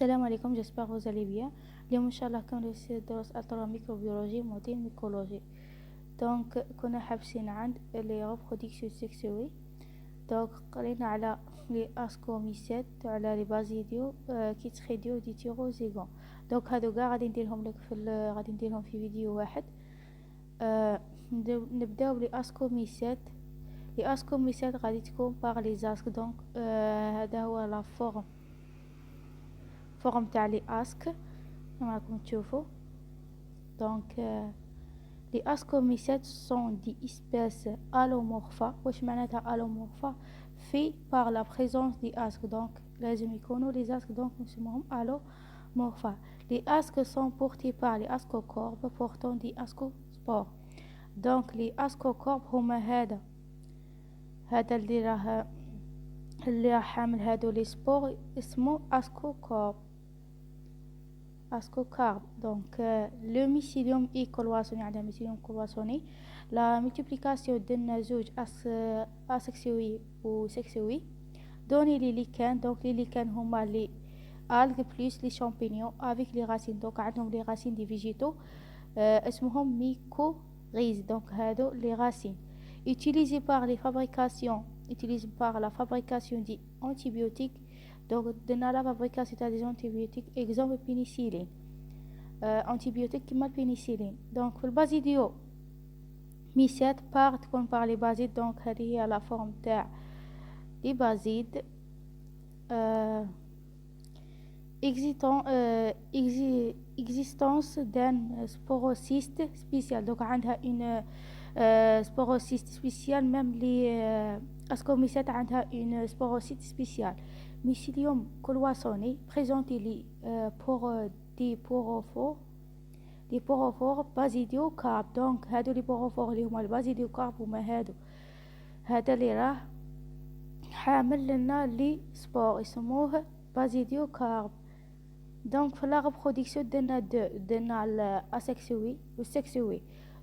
السلام عليكم. j'espère que vous allez bien. اليوم ان شاء الله كندرس دروس التراميكروبيولوجي موتين ميكولوجي. دونك كنا حابسين عند لي ريبرودكسيون سيكسوي. دونك قرينا على لي اسكوميسيت وعلى لي بازيديو كيتخيديو دي تيروزيغون. دونك هادو كاع غادي نديرهم لك غادي نديرهم في فيديو واحد. نبداو بلي اسكوميسيت. لي اسكوميسيت غادي تكون باغ لي زاسك. دونك هذا هو لا فورم تاع لي اسك كما راكم تشوفوا. دونك لي اسكوميسيت سون دي اسبيس الومورفا. واش معناتها الومورفا؟ في باغ لا بريزونس دي اسك. دونك لازم يكونوا لي اسك دونك نسموهم الومورفا. لي اسك سون بورتي باغ لي اسكوكورب بورتون دي اسكوسبور. دونك لي اسكوكورب هما هذا اللي راه حامل هادو لي سبور اسمه اسكوكورب. دونك لو ميسيليوم اي كولواسوني. عندها ميسيليوم كولواسوني. لا ملتيبليكاسيون دنا زوج اسكسيوي و سكسيوي دوني لي ليكان. دونك لي ليكان هما لي الغ بلس لي شامبينيون افيك لي غاسين. دونك عندهم لي غاسين دي فيجيتو اسمهم ميكوريز. دونك هادو لي غاسين utilisé par la fabrication d'antibiotiques. Donc dans la fabrication des antibiotiques exemple pénicilline antibiotique كيما البينيسيلين. دونك في البازيديو ميسات باغ تكون باغ لي بازيد. دونك هذه هي لا فورم تاع لي بازيد existence d'un sporocyste spécial. donc عندها une sporocyste spécial. même les ascomycètes عندها une sporocyte spéciale. mycelium cloisonné présente des porophores basidiocarp. donc هادو لي بوروفور اللي هما البازيديوكارب هما هذا اللي راه حامل لنا لي سبور يسموه بازيديوكارب. donc في la reproduction دنا الاسexué و sexué.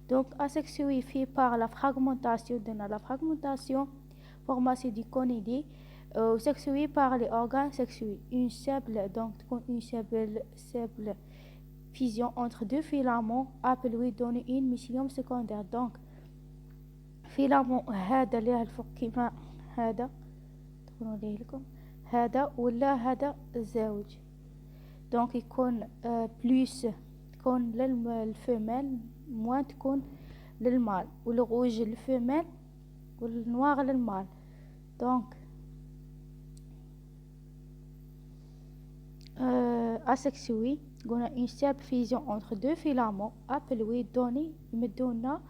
donc asexué fait par la fragmentation دنا la fragmentation formation du conidé ou sexué par les organes sexués. une simple donc تكون une simple fusion entre deux filaments appelée donner une mycélium secondaire. donc filament هذا اللي الفوق كيما هذا تكونوا لكم هذا ولا هذا الزوج. دونك يكون بلوس تكون للفيميل موان تكون للمال والغوج للفيميل والنوار للمال. دونك asexué قلنا une simple fusion entre deux filaments appelé donné يمدونا.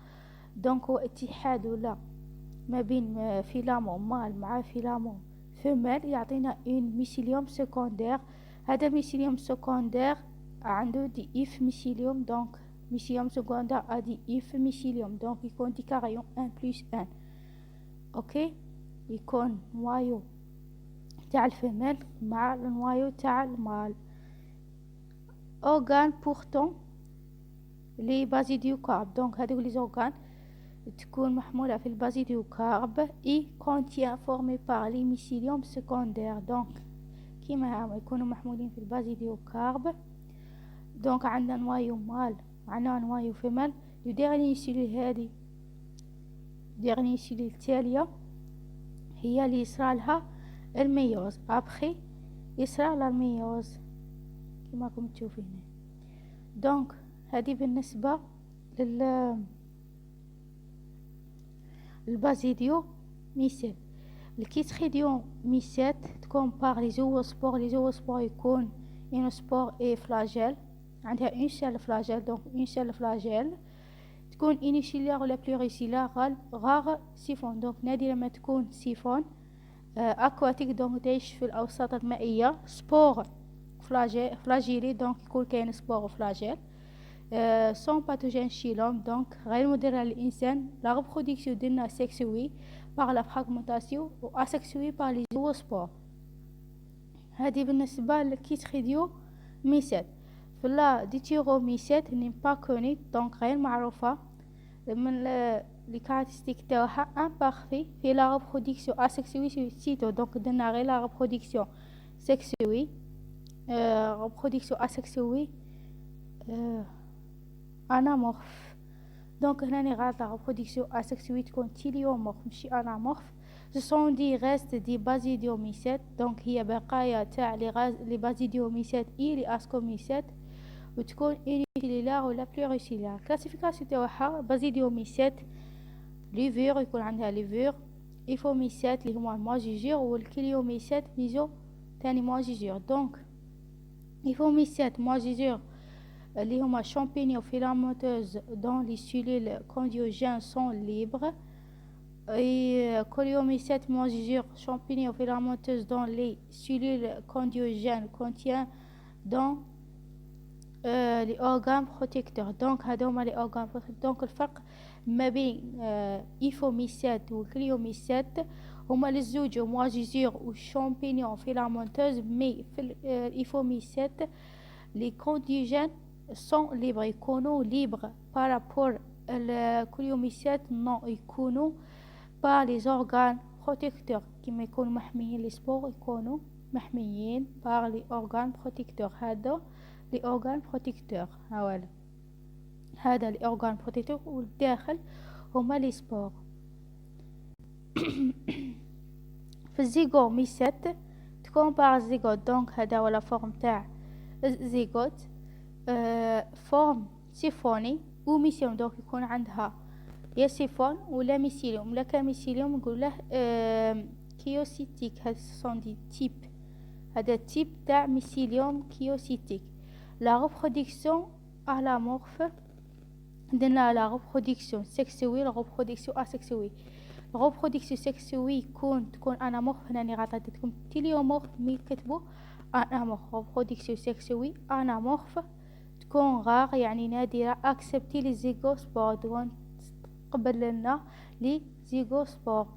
دونك هو اتحاد ولا ما بين فيلامون مال مع فيلامون فيميل يعطينا une mycelium secondaire. هذا ميسيليوم سكوندير عنده دي اف ميسيليوم. دونك ميسيليوم سكوندير ا دي اف ميسيليوم. دونك يكون دي كاريون 1 بلس 1. اوكي يكون نوايو تاع الفيميل مع النوايو تاع المال. اورغان بورتون لي بازيديوكارب. دونك هذوك لي زورغان تكون محمولة في البازيديوكارب اي كونتيان فورمي بار لي ميسيليوم سكوندير. دونك كيما هما يكونوا محمولين في البازيديوكارب. دونك عندنا نوايو مال عندنا نوايو فيميل. لو ديرني سيلول هذه ديرني سيلول التالية هي اللي يصرالها الميوز. ابخي يصرالها الميوز كيما راكم تشوفين. دونك هذه بالنسبة للبازيديو ميسيل. الكيتخيديون ميسات تكون باغ لي زووسبور. لي زووسبور يكون اون سبور اي فلاجيل عندها اون سيل فلاجيل. دونك اون سيل فلاجيل تكون انيشيليار ولا بلوريسيلار غار سيفون. دونك نادرا ما تكون سيفون اكواتيك. دونك تعيش في الاوساط المائية. سبور فلاجيلي دونك يكون كاين سبور فلاجيل سون باثوجين شيلوم. دونك غير مضرة للإنسان. لا ريبرودكسيون ديالنا سيكسوي par la fragmentation ou asexué par les zoospores. هذه بالنسبة للكيتخيديو ميسات. فلا ديتيرو ميسات ني با كوني. دونك غير معروفة من لي كارactéristiques تاعها امبارفي في لا ريبرودكسيون اسexué سيتو. دونك درنا غير لا ريبرودكسيون سكسوي reproduction asexuée anamorphe. دونك هنا غلط، لا reproduction asexuée تكون تيليومورف ماشي انامورف. ce sont des restes des basidiomycètes، دونك هي بقايا تاع لي بازيديوميسيت اي لي اسكوميسيت، وتكون اونيسيلولار ولا بلوريسيلولار. كلاسيفيكاسيون تاعها بازيديوميسيت ليفور يكون عندها ليفور، ايفوميسيت اللي هما ماجيجور، والكليوميسيت ميزو تاني ماجيجور. دونك ايفوميسيت ماجيجور اللي هما champignons filamenteuses dont les cellules condiogènes sont libres، et coléomycètes mangigures champignons filamenteuses dont les cellules condiogènes contiennent dans les organes protecteurs. donc هذوما les organes protecteurs. donc الفرق ما بين ايفوميسيت والكليوميسيت هما للزوج مواجيزور والشامبينيون فيلامنتوز، مي في الايفوميسيت les condiogènes sont libres، يكونوا libres par rapport الكليوميسيت non يكونوا par les organes protecteurs، كيما يكونوا محميين لي سبور يكونوا محميين par les organes protecteurs. هذا les organes protecteurs هاولا، هذا les organes protecteurs، والداخل هما لي سبور. في الزيغوميسيت تكون بارازيغوت، دونك هذا ولا فورم تاع الزيغوت، فورم سيفوني وميسيوم، دونك يكون عندها يا سيفون ولا ميسيليوم. لا كان ميسيليوم نقول له كيوسيتيك. هاد سون دي تيب، هذا تيب تاع ميسيليوم كيوسيتيك. لا ريبرودكسيون انامورف، عندنا لا ريبرودكسيون سيكسوي، لا ريبرودكسيون اسيكسوي. لا ريبرودكسيون سيكسوي تكون انامورف، هنا غلطت تكون تيليومورف، مي كتبوا انامورف. ريبرودكسيون سيكسوي انامورف تكون غار يعني نادرة. اكسبتي لي زيغوسبور، تكون قبل لنا لي زيغوسبور.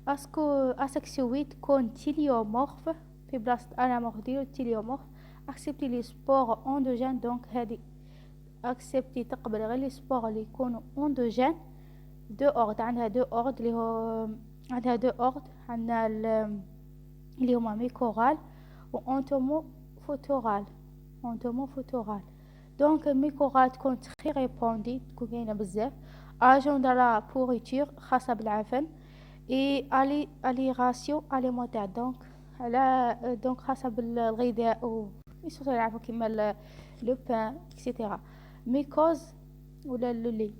اسكسوي تكون تيليومورف في بلاصة انامورف ديالو تيليومورف. اكسبتي لي سبور اندوجين، دونك هادي اكسبتي تقبل غير لي سبور اللي يكونوا اندوجين. دو اورد، عندها دو اورد اللي هو عندها دو اورد، عندنا اللي هما ميكورال و انتومو فوتورال. انتومو فوتورال دونك الميكورال تكون تخي ريبوندي، تكون كاينه بزاف. اجون دو لا بوريتور خاصه بالعفن، اي اليغاسيون اليمونتير، دونك على دونك خاصه بالغذاء و يسوس العفن كيما لو بان اكسيتيرا. ميكوز ولا لولي،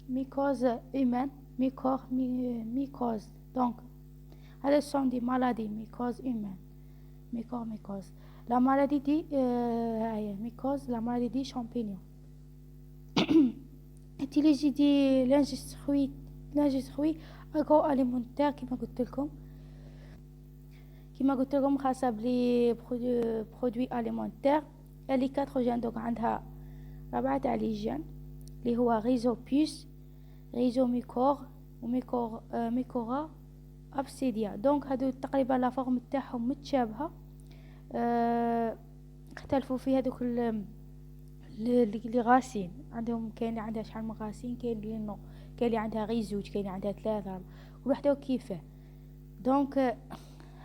ميكوز ايمان، ميكوز. دونك هذا سون دي مالادي، ميكوز ايمان، ميكوز. la maladie دي هاي ميكوز، la maladie دي شامبينيون. تيليجي دي لانجستروي اغرو اليمونتير، كيما قلت لكم خاصه بلي برودوي اليمونتير. لي 4 جين، دونك عندها 4 تاع لي جين اللي هو ريزوبيوس، ريزوميكور، ميكورا ابسيديا. دونك هادو تقريبا لا فورم تاعهم متشابهه، اختلفوا في هذوك اللي غاسين عندهم. كاين اللي عندها شحال من غاسين، كاين اللي نو، كاين اللي عندها غير زوج، كاين اللي عندها 3، كل وحده وكيفاه. دونك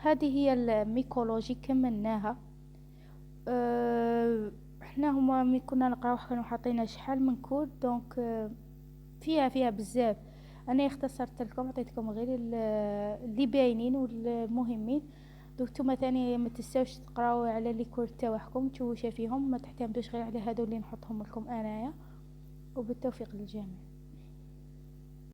هذه هي الميكولوجي كملناها. احنا هما ملي كنا نقراو كانوا حاطينا شحال من كود، دونك فيها بزاف. انا اختصرت لكم، عطيتكم غير اللي باينين والمهمين. دوك نتوما ثاني ما تنساوش تقراو على لي كور تاعكم، تشوفوا فيهم، ما تحتمدوش غير على هادو اللي نحطهم لكم انايا. وبالتوفيق للجميع.